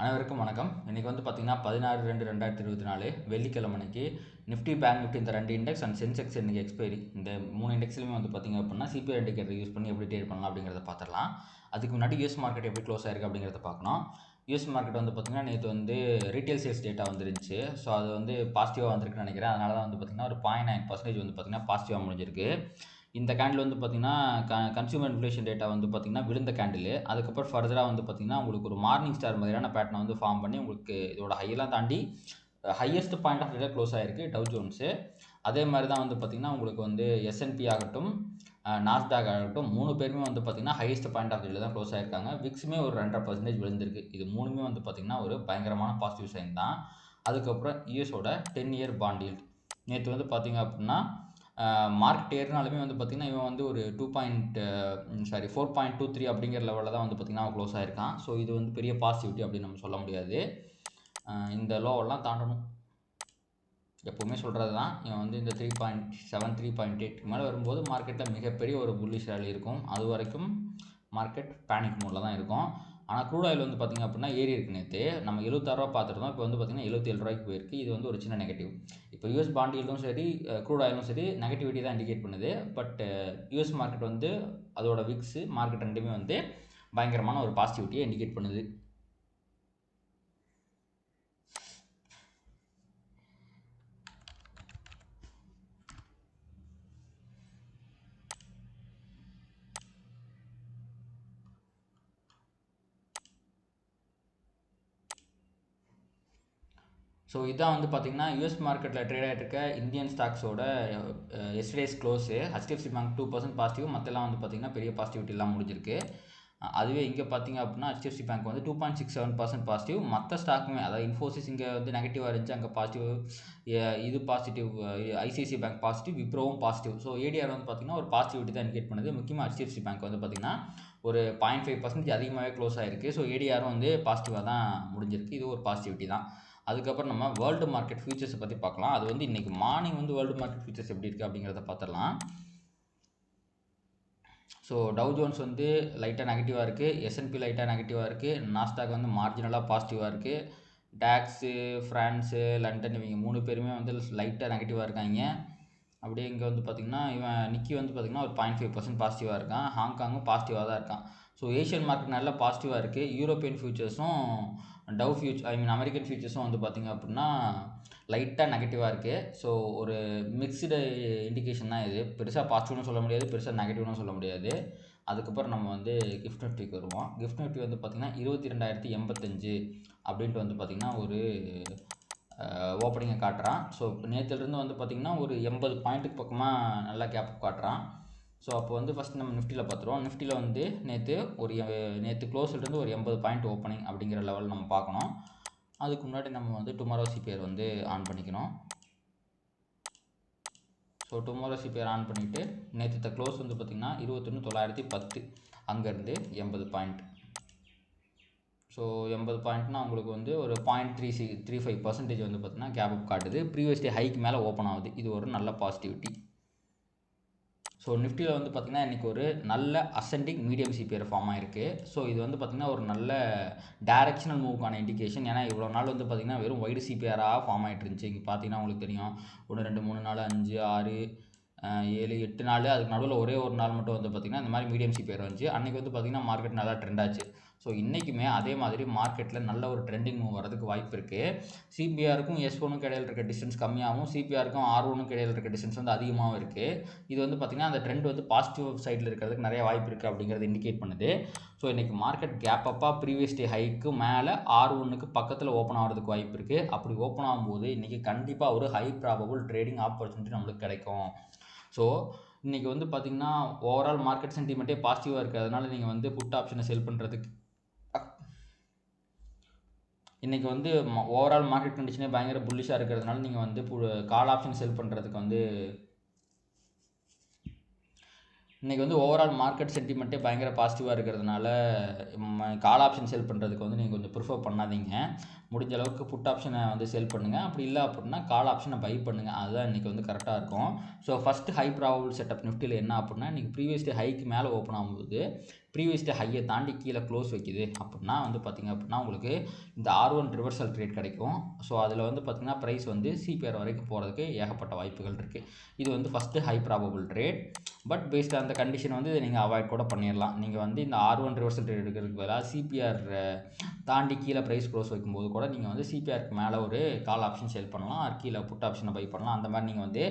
அனைவருக்கும் வணக்கம். இன்றைக்கி வந்து பார்த்திங்கன்னா 16/2/2024 வெள்ளிக்கிழமை அன்னைக்கு நிஃப்டி பேங்க் நிஃப்டி இந்த 2 இண்டெக்ஸ் அண்ட் சென்செக்ஸ் இன்றைக்கி எக்ஸ்பைரி இந்த 3 இண்டெக்ஸ்லையுமே வந்து பார்த்திங்க அப்படின்னா சிபிஐ இண்டிகேட்டர் யூஸ் பண்ணி எப்படி ட்ரேட் பண்ணலாம் அப்படிங்கிறத பார்த்துடலாம். அதுக்கு முன்னாடி யூஎஸ் மார்க்கெட் எப்படி க்ளோஸ் ஆயிருக்கு அப்படிங்கிறத பார்க்கணும். யூஎஸ் மார்க்கெட் வந்து பார்த்திங்கன்னா நேற்று வந்து ரீட்டைல் சேல்ஸ் டேட்டா வந்துருந்துச்சு. ஸோ அது வந்து பாசிட்டிவாக வந்திருக்குன்னு நினைக்கிறேன். அதனால தான் வந்து பார்த்திங்கன்னா ஒரு 0.9% வந்து பார்த்திங்கன்னா பாசிட்டிவாக முடிஞ்சிருக்கு. இந்த கேண்டில் வந்து பார்த்திங்கன்னா கன்சூமர் இன்ஃப்ளேஷன் டேட்டா வந்து பார்த்திங்கன்னா விழுந்த கேண்டில். அதுக்கப்புறம் ஃபர்தராக வந்து பார்த்திங்கன்னா உங்களுக்கு ஒரு மார்னிங் ஸ்டார் மாதிரியான பேட்டர்னை வந்து ஃபார்ம் பண்ணி உங்களுக்கு இதோட ஹையெல்லாம் தாண்டி ஹையஸ்ட் பாயிண்ட் ஆஃப் டேல க்ளோஸ் ஆகிருக்கு டவ் ஜோன்ஸு. அதே மாதிரி தான் வந்து பார்த்திங்கன்னா உங்களுக்கு வந்து எஸ்என்பி ஆகட்டும் நாஸ்டாக் ஆகட்டும் 3 பேருமே வந்து பார்த்திங்கன்னா ஹையஸ்ட் பாயிண்ட் ஆஃப் டேல தான் க்ளோஸ் ஆகிருக்காங்க. விக்ஸுமே ஒரு 2.5% விழுந்திருக்கு. இது மூணுமே வந்து பார்த்திங்கன்னா ஒரு பயங்கரமான பாசிட்டிவ் சைன் தான். அதுக்கப்புறம் யூஎஸோட 10 இயர் பாண்ட் யீல்ட் நேற்று வந்து பார்த்திங்க அப்படின்னா மார்க்கெட் ஏறினாலுமே வந்து பார்த்திங்கன்னா இவன் வந்து ஒரு 4.23 அப்படிங்கிற லெவலில் தான் வந்து பார்த்திங்கன்னா அவன் க்ளோஸ் ஆகிருக்கான். ஸோ இது வந்து பெரிய பாசிட்டிவிட்டி அப்படின்னு நம்ம சொல்ல முடியாது. இந்த லோவெல்லாம் தாண்டணும் எப்போவுமே சொல்கிறது தான். இவன் வந்து இந்த 3.7 3.8 மேலே வரும்போது மார்க்கெட்டில் மிகப்பெரிய ஒரு புல்லிஷ் ரேலி இருக்கும். அது வரைக்கும் மார்க்கெட் பேனிக் மோடில் தான் இருக்கும். ஆனால் க்ரூட் ஆயில் வந்து பார்த்திங்க அப்படின்னா ஏறி இருக்கு. நேற்று நம்ம 76 ரூபா பார்த்துருந்தோம். இப்போ வந்து பார்த்திங்கன்னா 77 ரூபாய்க்கு போயிருக்கு. இது வந்து ஒரு சின்ன நெகட்டிவ். இப்போ யூஎஸ் பாண்ட் யீல்டும் சரி க்ரூட் ஆயிலும் சரி நெகட்டிவிட்டி தான் இண்டிகேட் பண்ணுது. பட் யூஎஸ் மார்க்கெட் வந்து அதோட விக்ஸு மார்க்கெட் ரெண்டுமே வந்து பயங்கரமான ஒரு பாசிட்டிவிட்டியை இண்டிகேட் பண்ணுது. ஸோ இதான் வந்து பார்த்திங்கன்னா யூஎஸ் மார்க்கெட்டில் ட்ரேட் ஆகிட்டு இருக்க இந்தியன் ஸ்டாக்ஸோட yesterday's close. HDFC bank 2% positive, மற்றெல்லாம் வந்து பார்த்திங்கன்னா பெரிய பாசிட்டிவிட்டிலாம் முடிஞ்சிருக்கு. அதுவே இங்கே பார்த்திங்க அப்படின்னா HDFC பேங்க் வந்து 2.67% பாசிட்டிவ். மற்ற ஸ்டாக்குமே அதாவது இன்ஃபோசிஸ் இங்கே வந்து நெகட்டிவாக இருந்துச்சு, அங்கே பாசிட்டிவ். இது பாசிட்டிவ், ஐசிஐசி பேங்க் பாசிட்டிவ், விப்ரோவும் பாசிட்டிவ். ஸோ ஏடிஆர் வந்து பார்த்திங்கன்னா ஒரு பாசிட்டிவிட்டி தான் இண்டிகேட் பண்ணுது. முக்கியமாக HDFC பேங்க் வந்து பார்த்திங்கன்னா ஒரு 0.5% அதிகமாகவே க்ளோஸ் ஆகிருக்கு. ஸோ ஏடிஆரும் வந்து பாசிட்டிவாக தான் முடிஞ்சிருக்கு. இது ஒரு பாசிட்டிவிட்டி தான். அதுக்கப்புறம் நம்ம வேர்ல்டு மார்க்கெட் ஃபியூச்சர்ஸை பற்றி பார்க்கலாம். அது வந்து இன்றைக்கி மார்னிங் வந்து வேர்ல்டு மார்க்கெட் ஃபியூச்சர்ஸ் எப்படி இருக்குது அப்படிங்கிறத பார்த்துடலாம். ஸோ டவ் ஜோன்ஸ் வந்து லைட்டாக நெகட்டிவாக இருக்குது, எஸ்என்பி லைட்டாக நெகட்டிவாக இருக்குது, நாஸ்டாக் வந்து மார்ஜினலாக பாசிட்டிவாக இருக்குது, டாக்ஸு, ஃப்ரான்ஸு, லண்டன் இவங்க 3 பேருமே வந்து லைட்டாக நெகட்டிவாக இருக்காங்க. அப்படியே இங்கே வந்து பார்த்திங்கன்னா இவன் நிக்கி வந்து பார்த்திங்கன்னா ஒரு 0.5% பாசிட்டிவாக இருக்கான். ஹாங்காங்கும் பாசிட்டிவாக தான் இருக்கான். ஸோ ஏஷியன் மார்க்கெட் நல்லா பாசிட்டிவாக இருக்குது. யூரோப்பியன் ஃபியூச்சர்ஸும் டவ் அமெரிக்கன் ஃபியூச்சர்ஸும் வந்து பார்த்திங்க அப்படின்னா லைட்டாக நெகட்டிவாக இருக்குது. ஸோ ஒரு மிக்ஸ்டு இண்டிகேஷன் தான் இது. பெருசாக பாசிட்டிவ்னு சொல்ல முடியாது, பெருசாக நெகட்டிவ்னு சொல்ல முடியாது. அதுக்கப்புறம் நம்ம வந்து கிஃப்ட் நிஃப்டிக்கு வருவோம். கிஃப்ட் நிஃப்டி வந்து பார்த்திங்கன்னா 22,085 அப்படின்ட்டு வந்து பார்த்திங்கன்னா ஒரு ஓப்பனிங்கை காட்டுறான். ஸோ நேற்றுலேருந்து வந்து பார்த்திங்கன்னா ஒரு 80 பாயிண்ட்டுக்கு பக்கமாக நல்லா கேப் காட்டுறான். ஸோ அப்போ வந்து ஃபஸ்ட் நம்ம நிஃப்டியில் பார்த்துருவோம். நிஃப்டியில் வந்து நேற்று க்ளோஸ்லேருந்து ஒரு 80 பாயிண்ட் ஓப்பனிங் அப்படிங்கிற லெவல் நம்ம பார்க்கணும். அதுக்கு முன்னாடி நம்ம வந்து டுமாரோ சிபிஆர் வந்து ஆன் பண்ணிக்கணும். ஸோ டுமாரோ சிபிஆர் ஆன் பண்ணிவிட்டு நேற்று க்ளோஸ் வந்து பார்த்திங்கன்னா 21,910 அங்கேருந்து 80 பாயிண்ட். ஸோ 80 பாயிண்ட்னா உங்களுக்கு வந்து ஒரு 0.35% வந்து பார்த்திங்கன்னா கேப் அப் காட்டுது. ப்ரீவியஸ் டே ஹைக்கு மேலே ஓப்பன் ஆகுது. இது ஒரு நல்ல பாசிட்டிவிட்டி. ஸோ நிஃப்டியில் வந்து பார்த்திங்கன்னா இன்றைக்கி ஒரு நல்ல அசெண்டிங் மீடியம் சிபிஆர் ஃபார்ம் ஆகிருக்கு. ஸோ இது வந்து பார்த்திங்கன்னா ஒரு நல்ல டைரக்ஷனல் மூவ்க்கான இண்டிகேஷன். ஏன்னா இவ்வளோ நாள் வந்து பார்த்திங்கன்னா வெறும் வைடு சிபிஆராக ஃபார்ம் ஆகிட்டு இருந்துச்சு. இங்கே பார்த்திங்கன்னா உங்களுக்கு தெரியும் 1 2 3 4 5 6 7 8 நாள், அதுக்கு நடுவில் ஒரே ஒரு நாள் மட்டும் வந்து பார்த்திங்கன்னா இந்த மாதிரி மீடியம் சிபிஆர் வந்துச்சு. அன்றைக்கி வந்து பார்த்திங்கன்னா மார்க்கெட் நல்லா ட்ரெண்ட் ஆச்சு. ஸோ இன்றைக்குமே அதே மாதிரி மார்க்கெட்டில் நல்ல ஒரு ட்ரெண்டிங் மூவ் வரதுக்கு வாய்ப்பு இருக்குது. சிபிஆருக்கும் S1க்கும் இடையில் இருக்க டிஸ்டன்ஸ் கம்மியாகவும் சிபிஆருக்கும் R1க்கும் இடையில் இருக்க டிஸ்டன்ஸ் வந்து அதிகமாகவும் இருக்குது. இது வந்து பார்த்திங்கன்னா அந்த ட்ரெண்ட் வந்து பாசிட்டிவ் சைடில் இருக்கிறதுக்கு நிறைய வாய்ப்பு இருக்குது அப்படிங்கிறது இண்டிகேட் பண்ணுது. ஸோ இன்றைக்கி மார்க்கெட் கேப் அப்பாக ப்ரீவியஸ் டே ஹைக்கு மேலே R1க்கு பக்கத்தில் ஓப்பன் ஆகிறதுக்கு வாய்ப்பு இருக்குது. அப்படி ஓப்பன் ஆகும்போது இன்றைக்கி கண்டிப்பாக ஒரு ஹை ப்ராபபிள் ட்ரேடிங் ஆப்பர்ச்சுனிட்டி நம்மளுக்கு கிடைக்கும். ஸோ இன்றைக்கி வந்து பார்த்திங்கன்னா ஓவரால் மார்க்கெட் சென்டிமெண்ட்டே பாசிட்டிவாக இருக்குது. அதனால் நீங்கள் வந்து புட் ஆப்ஷனை செல் பண்ணுறதுக்கு இன்றைக்கி வந்து ஓவரால் மார்க்கெட் கண்டிஷனே பயங்கர புல்லிஷாக இருக்கிறதுனால நீங்கள் வந்து கால் ஆப்ஷன் செல் பண்ணுறதுக்கு வந்து இன்றைக்கி வந்து ஓவரால் மார்க்கெட் சென்டிமெண்ட்டே பயங்கர பாசிட்டிவாக இருக்கிறதுனால கால் ஆப்ஷன் செல் பண்ணுறதுக்கு வந்து நீங்கள் கொஞ்சம் ப்ரிஃபர் பண்ணாதீங்க. முடிஞ்ச அளவுக்கு புட் ஆப்ஷனை வந்து செல் பண்ணுங்கள். அப்படி இல்லை அப்படின்னா கால் ஆப்ஷனை பை பண்ணுங்கள். அதுதான் இன்றைக்கி வந்து கரெக்டாக இருக்கும். So first high probable setup நிஃப்டியில் என்ன அப்படின்னா இன்றைக்கி ப்ரீவியஸ் டே ஹைக்கு மேலே ஓப்பன் ஆகும்போது ப்ரீவியஸ் டே ஹையை தாண்டி கீழே க்ளோஸ் வைக்குது அப்படின்னா வந்து பார்த்திங்க அப்படின்னா உங்களுக்கு இந்த R1 ரிவர்சல் ட்ரேட் கிடைக்கும். ஸோ அதில் வந்து பார்த்திங்கன்னா ப்ரைஸ் வந்து CPR வரைக்கும் போகிறதுக்கு ஏகப்பட்ட வாய்ப்புகள் இருக்குது. இது வந்து first high probable trade. But paste அந்த கண்டிஷன் வந்து இதை நீங்கள் அவாய்ட் கூட பண்ணிடலாம். நீங்கள் வந்து இந்த R1 ரிவர்சல் ட்ரேட் எடுக்கிறதுக்கு பதிலாக CPR தாண்டி கீழே ப்ரைஸ் க்ளோஸ் வைக்கும்போது கூட நீங்கள் வந்து CPRக்கு மேலே ஒரு கால் ஆப்ஷன் சேல் பண்ணலாம், கீழே புட் ஆப்ஷனை பை பண்ணலாம். அந்த மாதிரி நீங்கள் வந்து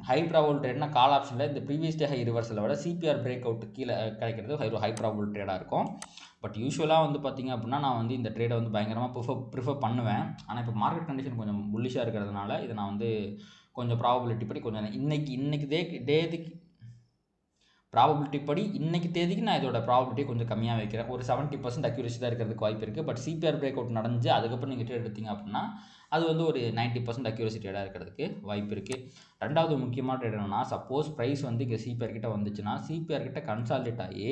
ஹை ப்ராபபிள் ட்ரேட்னா கால் ஆப்ஷனில் இந்த ப்ரீவியஸ் டே ஹை ரிவர்சலை விட CPR பிரேக் அவுட் கீழே கிடைக்கிறது ஹை ப்ராபபிள் ட்ரேடாக இருக்கும். பட் யூஸ்வலாக வந்து பார்த்திங்க அப்படின்னா நான் வந்து இந்த ட்ரேடை வந்து பயங்கரமாக ப்ரிஃபர் பண்ணுவேன். ஆனால் இப்போ மார்க்கெட் கண்டிஷன் கொஞ்சம் புல்லிஷாக இருக்கிறதுனால இதை நான் வந்து கொஞ்சம் ப்ராபபிலிட்டி படி கொஞ்சம் இன்னைக்கு தேதிக்கு ப்ராபபிலிட்டி படி இன்றைக்கி தேதிக்கு நான் இதோட ப்ராபபிலிட்டி கொஞ்சம் கம்மியாக வைக்கிறேன். ஒரு 70% அக்யூரேசி தான் இருக்கிறதுக்கு வாய்ப்பு இருக்குது. பட் CPR பிரேக் அவுட் நடந்து அதுக்கப்புறம் நீங்கள் ட்ரேட் எடுத்தீங்க அப்படின்னா அது வந்து ஒரு 90% அக்யூரேசி ட்ரேடாக இருக்கிறதுக்கு வாய்ப்பு இருக்குது. ரெண்டாவது முக்கியமான ட்ரேட் என்னன்னா, சப்போஸ் ப்ரைஸ் வந்து இங்கே CPR கிட்ட வந்துச்சுன்னா CPR கிட்ட கன்சாலிடேட் ஆகி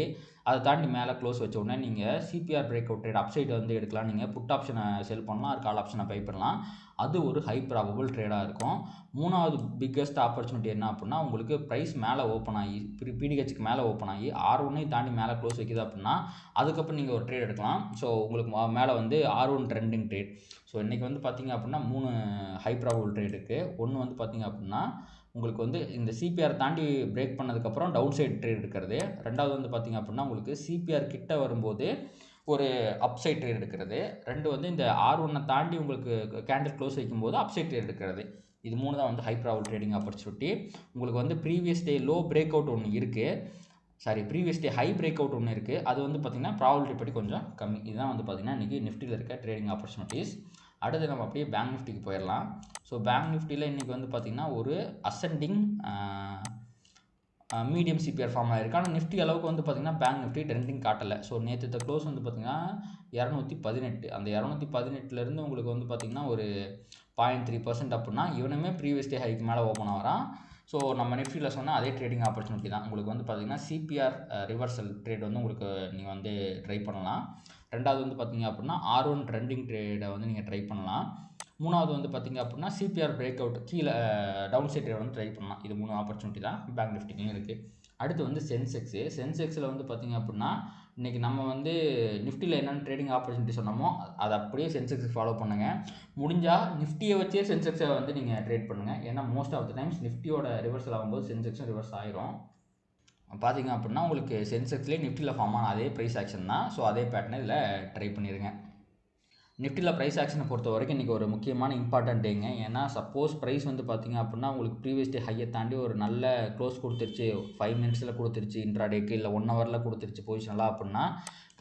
அதை தாண்டி மேலே க்ளோஸ் வச்ச உடனே நீங்கள் CPR break out trade upside வந்து எடுக்கலாம். நீங்கள் புட் ஆப்ஷனை செல் பண்ணலாம், கால் ஆப்ஷனை பை பண்ணலாம். அது ஒரு ஹை ப்ராபபிள் ட்ரேடாக இருக்கும். மூணாவது பிக்கஸ்ட் ஆப்பர்ச்சுனிட்டி என்ன அப்படின்னா, உங்களுக்கு ப்ரைஸ் மேலே ஓப்பன் ஆகி PDHக்கு மேலே ஓப்பன் ஆகி R1 தாண்டி மேலே க்ளோஸ் வைக்குது அப்படின்னா அதுக்கப்புறம் நீங்கள் ஒரு ட்ரேட் எடுக்கலாம். ஸோ உங்களுக்கு மேலே வந்து R1 ட்ரெண்டிங் ட்ரேட். ஸோ இன்றைக்கி வந்து பார்த்திங்க அப்படின்னா 3 ஹை ப்ராபபிள் ட்ரேட் இருக்குது. ஒன்று வந்து பார்த்திங்க அப்படின்னா உங்களுக்கு வந்து இந்த CPR தாண்டி பிரேக் பண்ணதுக்கப்புறம் டவுன் சைட் ட்ரேட் எடுக்கிறது. ரெண்டாவது வந்து பார்த்திங்க அப்படின்னா உங்களுக்கு CPR கிட்ட வரும்போது ஒரு அப்சைட் ட்ரேட் எடுக்கிறது. ரெண்டு வந்து இந்த R1 தாண்டி உங்களுக்கு கேண்டில் க்ளோஸ் வைக்கும்போது அப்சைட் ட்ரேட் எடுக்கிறது. இது 3 தான் வந்து ஹை ப்ராபபிள் ட்ரேடிங் ஆப்பர்ச்சுனிட்டி. உங்களுக்கு வந்து previous day low break out ஒன்று இருக்குது, previous day high break out ஒன்று இருக்குது. அது வந்து பார்த்திங்கன்னா ப்ராபபிலிட்டி படி கொஞ்சம் கம்மி. இதுதான் வந்து பார்த்திங்கன்னா இன்றைக்கி நிஃப்டியில் இருக்க ட்ரேடிங் ஆப்பர்ச்சுனிட்டிஸ். அடுத்து நம்ம அப்படியே பேங்க் நிஃப்டிக்கு போயிடலாம். ஸோ பேங்க் நிஃப்டியில் இன்றைக்கி வந்து பார்த்திங்கன்னா ஒரு அசெண்டிங் மீடியம் CPR ஃபார்ம் ஆகிருக்கு. ஆனால் நிஃப்டி அளவுக்கு வந்து பார்த்திங்கன்னா பேங்க் நிஃப்டி ட்ரெண்டிங் காட்டலை. ஸோ நேற்று க்ளோஸ் வந்து பார்த்திங்கன்னா 218. அந்த 218லேருந்து உங்களுக்கு வந்து பார்த்திங்கன்னா ஒரு 0.3% அப்படின்னா இவனுமே ப்ரீவியஸ் டே ஹைக்கு மேலே ஓப்பன் ஆகிறான். ஸோ நம்ம நிஃப்டியில் சொன்னால் அதே ட்ரேடிங் ஆப்பர்ச்சுனிட்டி தான். உங்களுக்கு வந்து பார்த்திங்கன்னா CPR ரிவர்சல் ட்ரேட் வந்து உங்களுக்கு நீங்கள் வந்து ட்ரை பண்ணலாம். ரெண்டாவது வந்து பார்த்திங்க அப்படின்னா R1 ட்ரெண்டிங் ட்ரேடை வந்து நீங்கள் ட்ரை பண்ணலாம். மூணாவது வந்து பார்த்திங்க அப்படின்னா CPR பிரேக் அவுட் கீழே டவுன் சைட் ட்ரேட் வந்து ட்ரை பண்ணலாம். இது 3 ஆப்பர்ச்சுனிட்டி தான் பேங்க் நிஃப்டிலையும் இருக்குது. அடுத்து வந்து சென்செக்ஸில் வந்து பார்த்திங்க அப்படின்னா இன்றைக்கி நம்ம வந்து நிஃப்டியில் என்னென்ன ட்ரேடிங் ஆப்பர்ச்சுனிட்டி சொன்னோமோ அதை அப்படியே சென்செக்ஸுக்கு ஃபாலோ பண்ணுங்கள். முடிஞ்சால் நிஃப்டியை வச்சே சென்செக்ஸை வந்து நீங்கள் ட்ரேட் பண்ணுங்கள். ஏன்னா மோஸ்ட் ஆஃப் த டைம்ஸ் நிஃப்டியோட ரிவர்சல் ஆகும்போது சென்செக்ஸும் ரிவர்ஸ் ஆயிரும். பார்த்திங்க அப்படின்னா உங்களுக்கு சென்செக்ஸ்லேயே நிஃப்டியில் ஃபார்ம் ஆன அதே ப்ரைஸ் ஆக்ஷன் தான். ஸோ அதே பேட்டர்னை இதில் ட்ரை பண்ணிடுங்க. நிஃப்டியில் ப்ரைஸ் ஆக்ஷனை பொறுத்த வரைக்கும் இன்றைக்கி ஒரு முக்கியமான இம்பார்ட்டன்ட் டேங்க. ஏன்னா சப்போஸ் ப்ரைஸ் வந்து பார்த்திங்க அப்படின்னா உங்களுக்கு ப்ரீவியஸ் டே ஹையை தாண்டி ஒரு நல்ல க்ளோஸ் கொடுத்துருச்சு, 5 மினிட்ஸில் கொடுத்துருச்சு, இன்ட்ராடேக்கு இல்லை 1 ஹவரில் கொடுத்துருச்சு பொசிஷனலாக அப்படின்னா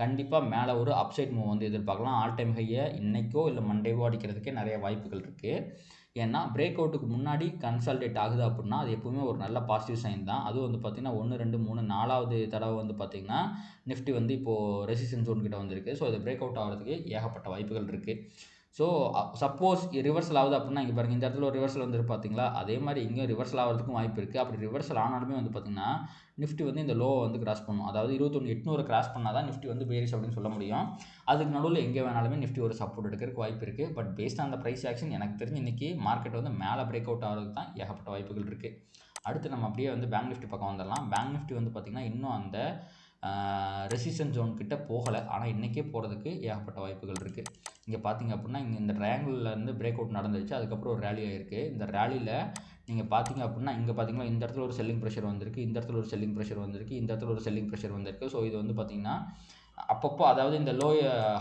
கண்டிப்பாக மேலே ஒரு அப்சைட் மூவ் வந்து எதிர்பார்க்கலாம். ஆல் டைம் ஹையை இன்றைக்கோ இல்லை மண்டேவோ அடிக்கிறதுக்கே நிறைய வாய்ப்புகள் இருக்குது. ஏன்னா பிரேக் அவுட்டுக்கு முன்னாடி கன்சால்டேட் ஆகுது அப்படின்னா அது எப்பவுமே ஒரு நல்ல பாசிட்டிவ் சைன் தான். அதுவும் வந்து பார்த்திங்கன்னா 1, 2, 3 4வது தடவை வந்து பார்த்திங்கன்னா நிஃப்டி வந்து இப்போது ரெசிஸ்டன்ஸ் ஜோன் கிட்ட வந்திருக்கு. ஸோ இது பிரேக் அவுட் ஆகிறதுக்கு ஏகப்பட்ட வாய்ப்புகள் இருக்குது. ஸோ சப்போஸ் ரிவர்சல் ஆகுது அப்படின்னா இங்கே பாருங்கள், இந்த இடத்துல ஒரு ரிவர்சல் வந்துட்டு பார்த்தீங்களா, அதே மாதிரி இங்கேயும் ரிவர்சல் ஆகிறதுக்கும் வாய்ப்பு இருக்குது. அப்படி ரிவர்சல் ஆனாலுமே வந்து பார்த்திங்கன்னா நிஃப்டி வந்து இந்த லோவை வந்து கிராஸ் பண்ணும். அதாவது 21,800 கிராஸ் பண்ணால் தான் நிஃப்டி வந்து பேரிஷ் அப்படின்னு சொல்ல முடியும். அதுக்கு நடுவில் எங்கே வேணாலுமே நிஃப்டி ஒரு சப்போர்ட் எடுக்கிறதுக்கு வாய்ப்பு இருக்குது. But based on the price action எனக்கு தெரிஞ்சு இன்றைக்கி மார்க்கெட் வந்து மேலே பிரேக் அவுட் ஆகிறதுக்கு தான் ஏகப்பட்ட வாய்ப்புகள் இருக்குது. அடுத்து நம்ம அப்படியே வந்து பேங்க் நிஃப்டி பக்கம் வந்துடலாம். பேங்க் நிஃப்டி வந்து பார்த்திங்கன்னா இன்னும் அந்த ரெசிஸ்டன்ஸ் ஜோன் கிட்ட போகலை. ஆனால் இன்றைக்கே போகிறதுக்கு ஏகப்பட்ட வாய்ப்புகள் இருக்குது. இங்கே பார்த்திங்க அப்படின்னா இங்கே இந்த ட்ரையாங்கிள்லேருந்து பிரேக் அவுட் நடந்துருச்சு. அதுக்கப்புறம் ஒரு ரேலி ஆகிருக்கு. இந்த ரேலியில் நீங்கள் பார்த்திங்க அப்படின்னா இங்கே பார்த்திங்கன்னா இந்த இடத்துல ஒரு செல்லிங் ப்ரெஷர் வந்திருக்கு, இந்த இடத்துல ஒரு செல்லிங் ப்ரெஷர் வந்திருக்கு, இந்த இடத்துல ஒரு செல்லிங் ப்ரெஷர் வந்திருக்கு. ஸோ இது வந்து பார்த்திங்கன்னா அப்பப்போ அதாவது இந்த லோ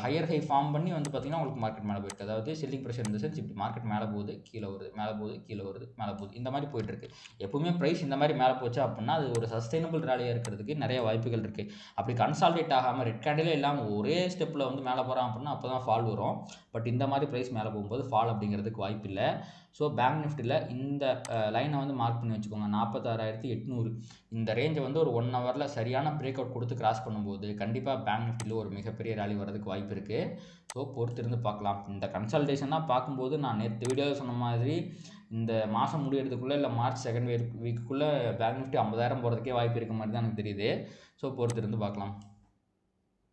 ஹையர் ஹை ஃபார்ம் பண்ணி வந்து பார்த்திங்கன்னா உங்களுக்கு மார்க்கெட் மேலே போயிருக்கு. அதாவது செல்லிங் ப்ரெஷர் இந்த சென்ஸ் இப்படி மார்க்கெட் மேலே போகுது, கீழே வருது, மேலே போகுது, கீழே வருது, மேலே போகுது, இந்த மாதிரி போயிட்டுருக்கு. எப்பவுமே ப்ரைஸ் இந்த மாதிரி மேலே போச்சு அப்படின்னா அது ஒரு சஸ்டைனபிள் ரேலியாக இருக்கிறதுக்கு நிறைய வாய்ப்புகள் இருக்குது. அப்படி கன்சால்டேட் ஆகாமல் ரெட் கேண்டிலே இல்லாமல் ஒரே ஸ்டெப்பில் வந்து மேலே போகிறான் அப்படின்னா அப்போ தான் ஃபால் வரும். பட் இந்த மாதிரி ப்ரைஸ் மேலே போகும்போது ஃபால் அப்படிங்கிறதுக்கு வாய்ப்பு இல்லை. ஸோ பேங்க் நிஃப்டியில் இந்த லைனை வந்து மார்க் பண்ணி வச்சுக்கோங்க, 46,800. இந்த ரேஞ்சை வந்து ஒரு 1 ஹவரில் சரியான பிரேக் அவுட் கொடுத்து கிராஸ் பண்ணும்போது கண்டிப்பாக பேங்க் நிஃப்டியில் ஒரு மிகப்பெரிய ரேலி வரதுக்கு வாய்ப்பு இருக்குது. ஸோ பொறுத்திருந்து பார்க்கலாம். இந்த கன்சல்டேஷனாக பார்க்கும்போது நான் நேற்று வீடியோவில் சொன்ன மாதிரி இந்த மாதம் முடியறதுக்குள்ளே இல்லை மார்ச் 2nd வீக்குள்ளே பேங்க் நிஃப்டி 50,000 போகிறதுக்கே வாய்ப்பு இருக்க மாதிரி தான் எனக்கு தெரியுது. ஸோ பொறுத்திருந்து பார்க்கலாம்.